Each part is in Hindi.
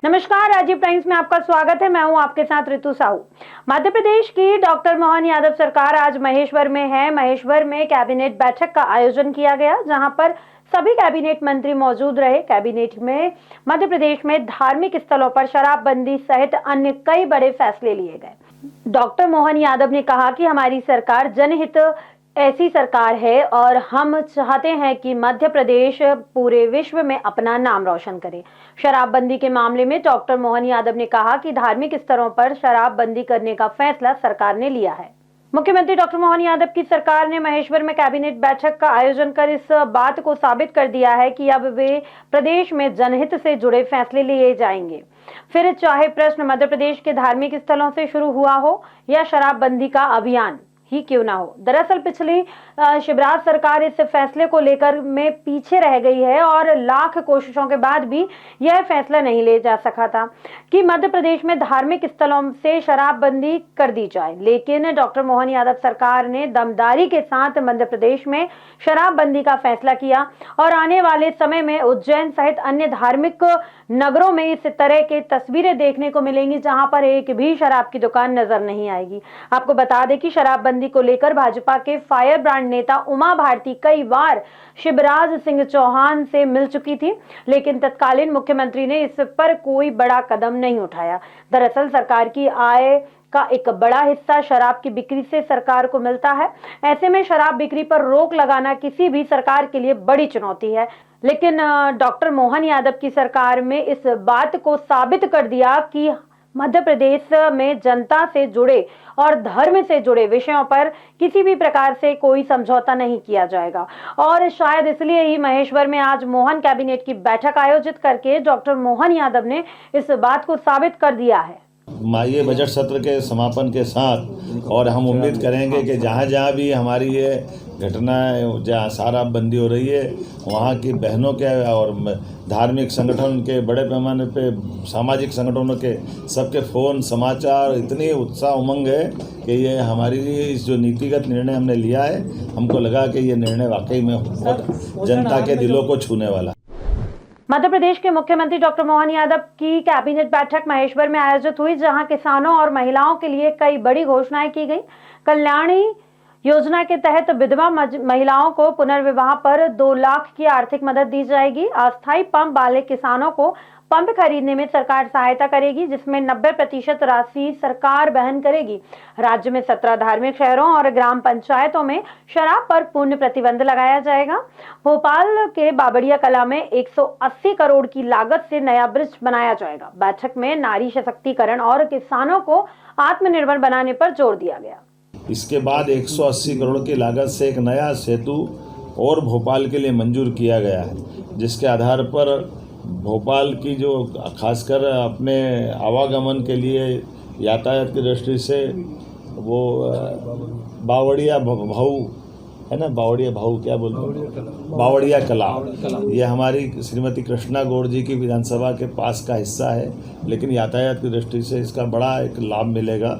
नमस्कार, राजीव टाइम्स में आपका स्वागत है। मैं हूं आपके साथ ऋतु साहू। मध्य प्रदेश की डॉक्टर मोहन यादव सरकार आज महेश्वर में है। महेश्वर में कैबिनेट बैठक का आयोजन किया गया, जहां पर सभी कैबिनेट मंत्री मौजूद रहे। कैबिनेट में मध्य प्रदेश में धार्मिक स्थलों पर शराबबंदी सहित अन्य कई बड़े फैसले लिए गए। डॉक्टर मोहन यादव ने कहा कि हमारी सरकार जनहित ऐसी सरकार है और हम चाहते हैं कि मध्य प्रदेश पूरे विश्व में अपना नाम रोशन करे। शराबबंदी के मामले में डॉक्टर मोहन यादव ने कहा कि धार्मिक स्तरों पर शराबबंदी करने का फैसला सरकार ने लिया है। मुख्यमंत्री डॉक्टर मोहन यादव की सरकार ने महेश्वर में कैबिनेट बैठक का आयोजन कर इस बात को साबित कर दिया है कि अब वे प्रदेश में जनहित से जुड़े फैसले लिए जाएंगे, फिर चाहे प्रश्न मध्य प्रदेश के धार्मिक स्थलों से शुरू हुआ हो या शराबबंदी का अभियान ही क्यों ना हो। दरअसल पिछली शिवराज सरकार इस फैसले को लेकर में पीछे रह गई है और लाख कोशिशों के बाद भी यह फैसला नहीं ले जा सका था कि मध्य प्रदेश में धार्मिक स्थलों से शराबबंदी कर दी जाए। लेकिन डॉक्टर मोहन यादव सरकार ने दमदारी के साथ मध्य प्रदेश में शराबबंदी का फैसला किया और आने वाले समय में उज्जैन सहित अन्य धार्मिक नगरों में इस तरह के तस्वीरें देखने को मिलेंगी, जहां पर एक भी शराब की दुकान नजर नहीं आएगी। आपको बता दें कि शराबबंदी को लेकर भाजपा के फायर ब्रांड नेता उमा भारती कई बार शिवराज सिंह चौहान से मिल चुकी थी, लेकिन तत्कालीन मुख्यमंत्री ने इस पर कोई बड़ा कदम नहीं उठाया। दरअसल सरकार की आय का एक बड़ा हिस्सा शराब की बिक्री से सरकार को मिलता है। ऐसे में शराब बिक्री पर रोक लगाना किसी भी सरकार के लिए बड़ी चुनौती है, लेकिन डॉक्टर मोहन यादव की सरकार में इस बात को साबित कर दिया कि मध्य प्रदेश में जनता से जुड़े और धर्म से जुड़े विषयों पर किसी भी प्रकार से कोई समझौता नहीं किया जाएगा। और शायद इसलिए ही महेश्वर में आज मोहन कैबिनेट की बैठक आयोजित करके डॉक्टर मोहन यादव ने इस बात को साबित कर दिया है। ये बजट सत्र के समापन के साथ और हम उम्मीद करेंगे कि जहाँ जहाँ भी हमारी ये घटनाएं जहाँ शराबबंदी हो रही है, वहाँ की बहनों के और धार्मिक संगठन के बड़े पैमाने पे सामाजिक संगठनों के सबके फ़ोन समाचार इतनी उत्साह उमंग है कि ये हमारी इस जो नीतिगत निर्णय हमने लिया है, हमको लगा कि ये निर्णय वाकई में बहुत जनता के दिलों को छूने वाला। मध्य प्रदेश के मुख्यमंत्री डॉक्टर मोहन यादव की कैबिनेट बैठक महेश्वर में आयोजित हुई, जहां किसानों और महिलाओं के लिए कई बड़ी घोषणाएं की गई। कल्याणी योजना के तहत विधवा महिलाओं को पुनर्विवाह पर 2 लाख की आर्थिक मदद दी जाएगी। अस्थायी पंप वाले किसानों को पंप खरीदने में सरकार सहायता करेगी, जिसमें 90% राशि सरकार वहन करेगी। राज्य में 17 धार्मिक शहरों और ग्राम पंचायतों में शराब पर पूर्ण प्रतिबंध लगाया जाएगा। भोपाल के बावड़िया कला में 180 करोड़ की लागत से नया ब्रिज बनाया जाएगा। बैठक में नारी सशक्तिकरण और किसानों को आत्मनिर्भर बनाने पर जोर दिया गया। इसके बाद 180 करोड़ की लागत से एक नया सेतु और भोपाल के लिए मंजूर किया गया है, जिसके आधार पर भोपाल की जो खासकर अपने आवागमन के लिए यातायात की दृष्टि से वो बावड़िया भाऊ है ना, बावड़िया भाऊ क्या बोलते हैं, बावड़िया कला, ये हमारी श्रीमती कृष्णा गौड़ जी की विधानसभा के पास का हिस्सा है, लेकिन यातायात की दृष्टि से इसका बड़ा एक लाभ मिलेगा।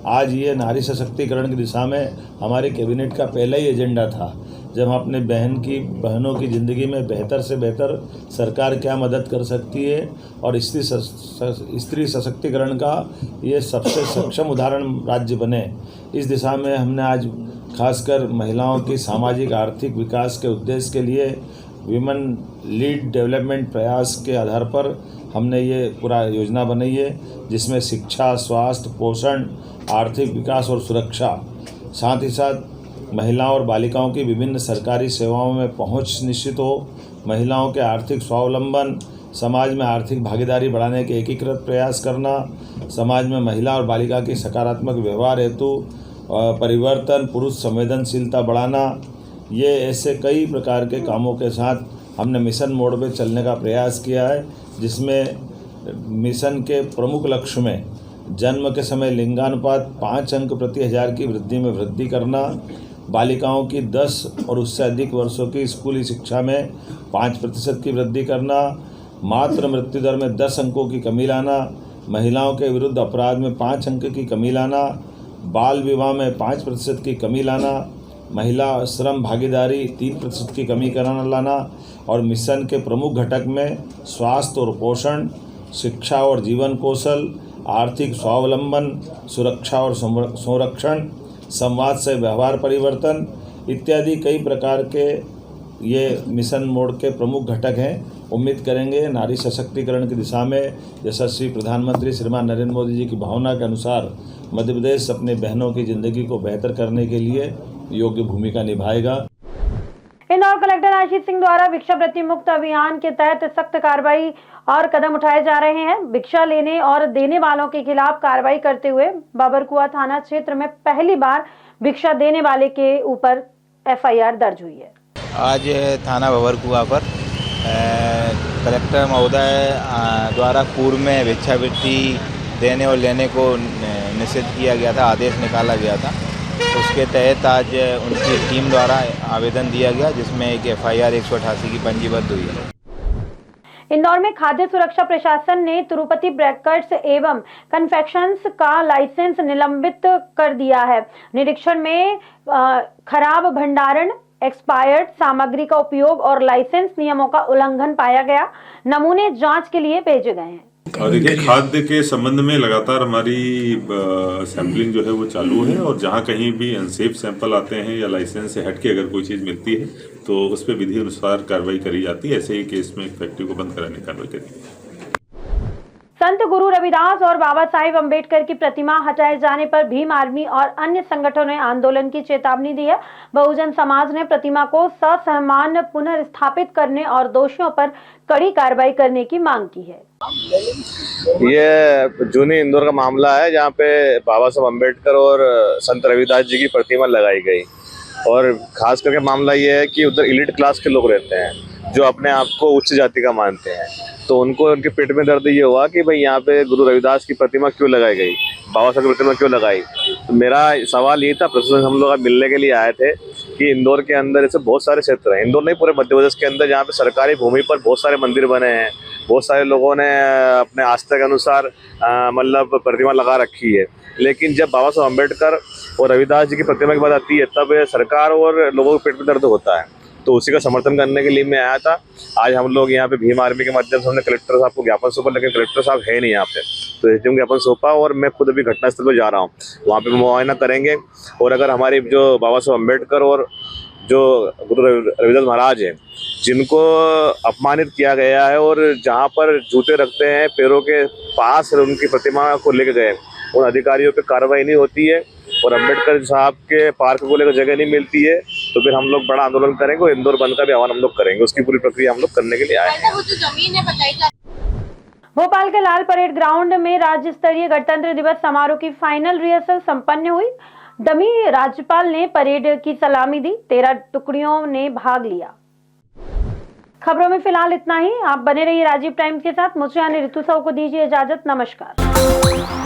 आज ये नारी सशक्तिकरण की दिशा में हमारे कैबिनेट का पहला ही एजेंडा था, जब हम अपने बहनों की ज़िंदगी में बेहतर से बेहतर सरकार क्या मदद कर सकती है और स्त्री सशक्तिकरण का ये सबसे सक्षम उदाहरण राज्य बने, इस दिशा में हमने आज खासकर महिलाओं की सामाजिक आर्थिक विकास के उद्देश्य के लिए विमेन लीड डेवलपमेंट प्रयास के आधार पर हमने ये पूरा योजना बनाई है, जिसमें शिक्षा, स्वास्थ्य, पोषण, आर्थिक विकास और सुरक्षा, साथ ही साथ महिलाओं और बालिकाओं की विभिन्न सरकारी सेवाओं में पहुंच निश्चित हो, महिलाओं के आर्थिक स्वावलंबन, समाज में आर्थिक भागीदारी बढ़ाने के एकीकृत प्रयास करना, समाज में महिला और बालिका की सकारात्मक व्यवहार हेतु परिवर्तन, पुरुष संवेदनशीलता बढ़ाना, ये ऐसे कई प्रकार के कामों के साथ हमने मिशन मोड पे चलने का प्रयास किया है, जिसमें मिशन के प्रमुख लक्ष्य में जन्म के समय लिंगानुपात 5 अंक प्रति 1000 की वृद्धि में वृद्धि करना, बालिकाओं की 10 और उससे अधिक वर्षों की स्कूली शिक्षा में 5% की वृद्धि करना, मातृ मृत्यु दर में 10 अंकों की कमी लाना, महिलाओं के विरुद्ध अपराध में 5 अंक की कमी लाना, बाल विवाह में 5% की कमी लाना, महिला श्रम भागीदारी 3% की कमी कराना लाना और मिशन के प्रमुख घटक में स्वास्थ्य और पोषण, शिक्षा और जीवन कौशल, आर्थिक स्वावलंबन, सुरक्षा और संरक्षण, संवाद से व्यवहार परिवर्तन इत्यादि कई प्रकार के ये मिशन मोड के प्रमुख घटक हैं। उम्मीद करेंगे नारी सशक्तिकरण की दिशा में यशस्वी प्रधानमंत्री श्रीमान नरेंद्र मोदी जी की भावना के अनुसार मध्य प्रदेश अपने बहनों की ज़िंदगी को बेहतर करने के लिए योग्य भूमिका निभाएगा। इंदौर कलेक्टर आशीष सिंह द्वारा भिक्षा वृत्ति मुक्त अभियान के तहत सख्त कार्रवाई और कदम उठाए जा रहे हैं। भिक्षा लेने और देने वालों के खिलाफ कार्रवाई करते हुए बाबरकुआ थाना क्षेत्र में पहली बार भिक्षा देने वाले के ऊपर एफआईआर दर्ज हुई है। आज थाना बाबरकुआ पर कलेक्टर महोदय द्वारा पूर्व में भिक्षावृत्ति देने और लेने को निषिद्ध किया गया था, आदेश निकाला गया था। उसके तहत आज उनकी टीम द्वारा आवेदन दिया गया, जिसमें एक एफआईआर 188 की पंजीबद्ध हुई है। इंदौर में खाद्य सुरक्षा प्रशासन ने तिरुपति ब्रेकर्स एवं कन्फेक्शंस का लाइसेंस निलंबित कर दिया है। निरीक्षण में खराब भंडारण, एक्सपायर्ड सामग्री का उपयोग और लाइसेंस नियमों का उल्लंघन पाया गया। नमूने जांच के लिए भेजे गए हैं। और देखिए, खाद्य के संबंध में लगातार हमारी सैंपलिंग जो है वो चालू है, और जहाँ कहीं भी अनसेफ सैंपल आते हैं या लाइसेंस से हट के अगर कोई चीज़ मिलती है तो उस पर विधि अनुसार कार्रवाई करी जाती है। ऐसे ही केस में फैक्ट्री को बंद कराने की कार्रवाई करी। संत गुरु रविदास और बाबा साहेब अंबेडकर की प्रतिमा हटाए जाने पर भीम आर्मी और अन्य संगठनों ने आंदोलन की चेतावनी दी है। बहुजन समाज ने प्रतिमा को ससम्मान पुनर्स्थापित करने और दोषियों पर कड़ी कार्रवाई करने की मांग की है। ये जूनी इंदौर का मामला है, जहाँ पे बाबा साहब अम्बेडकर और संत रविदास जी की प्रतिमा लगाई गई। और खास करके मामला ये है कि उधर एलिट क्लास के लोग रहते हैं जो अपने आप को उच्च जाति का मानते हैं, तो उनको उनके पेट में दर्द ये हुआ कि भाई यहाँ पे गुरु रविदास की प्रतिमा क्यों लगाई गई, बाबा साहब की प्रतिमा क्यों लगाई। तो मेरा सवाल ये था, प्रशासन हम लोग मिलने के लिए आए थे कि इंदौर के अंदर ऐसे बहुत सारे क्षेत्र हैं, इंदौर नहीं पूरे मध्य प्रदेश के अंदर, जहाँ पे सरकारी भूमि पर बहुत सारे मंदिर बने हैं, बहुत सारे लोगों ने अपने आस्था के अनुसार मतलब प्रतिमा लगा रखी है। लेकिन जब बाबा साहब अम्बेडकर और रविदास जी की प्रतिमा की बात आती है, तब सरकार और लोगों के पेट में दर्द होता है। तो उसी का समर्थन करने के लिए मैं आया था। आज हम लोग यहाँ पे भीम आर्मी के माध्यम से हमने कलेक्टर साहब को ज्ञापन सौंपा, लेकिन कलेक्टर साहब है नहीं यहाँ पे, तो एसडीएम ज्ञापन सौंपा और मैं खुद अभी घटनास्थल पर जा रहा हूँ। वहाँ पे मुआयना करेंगे और अगर हमारे जो बाबा साहब अम्बेडकर और जो गुरु रविदास महाराज हैं, जिनको अपमानित किया गया है और जहाँ पर जूते रखते हैं पैरों के पास उनकी प्रतिमा को लेके गए, उन अधिकारियों पे कार्रवाई नहीं होती है और अम्बेडकर साहब के पार्क को लेकर जगह नहीं मिलती है, तो फिर हम लोग बड़ा आंदोलन करेंगे और इंदौर बंद का भी आह्वान हम लोग करेंगे। उसकी पूरी प्रक्रिया हम लोग करने के लिए आए हैं। भोपाल के लाल परेड ग्राउंड में राज्य स्तरीय गणतंत्र दिवस समारोह की फाइनल रिहर्सल संपन्न हुई। डमी राज्यपाल ने परेड की सलामी दी, 13 टुकड़ियों ने भाग लिया। खबरों में फिलहाल इतना ही। आप बने रहिए राजीव टाइम्स के साथ। मुझे यानी ऋतु साहू को दीजिए इजाजत। नमस्कार।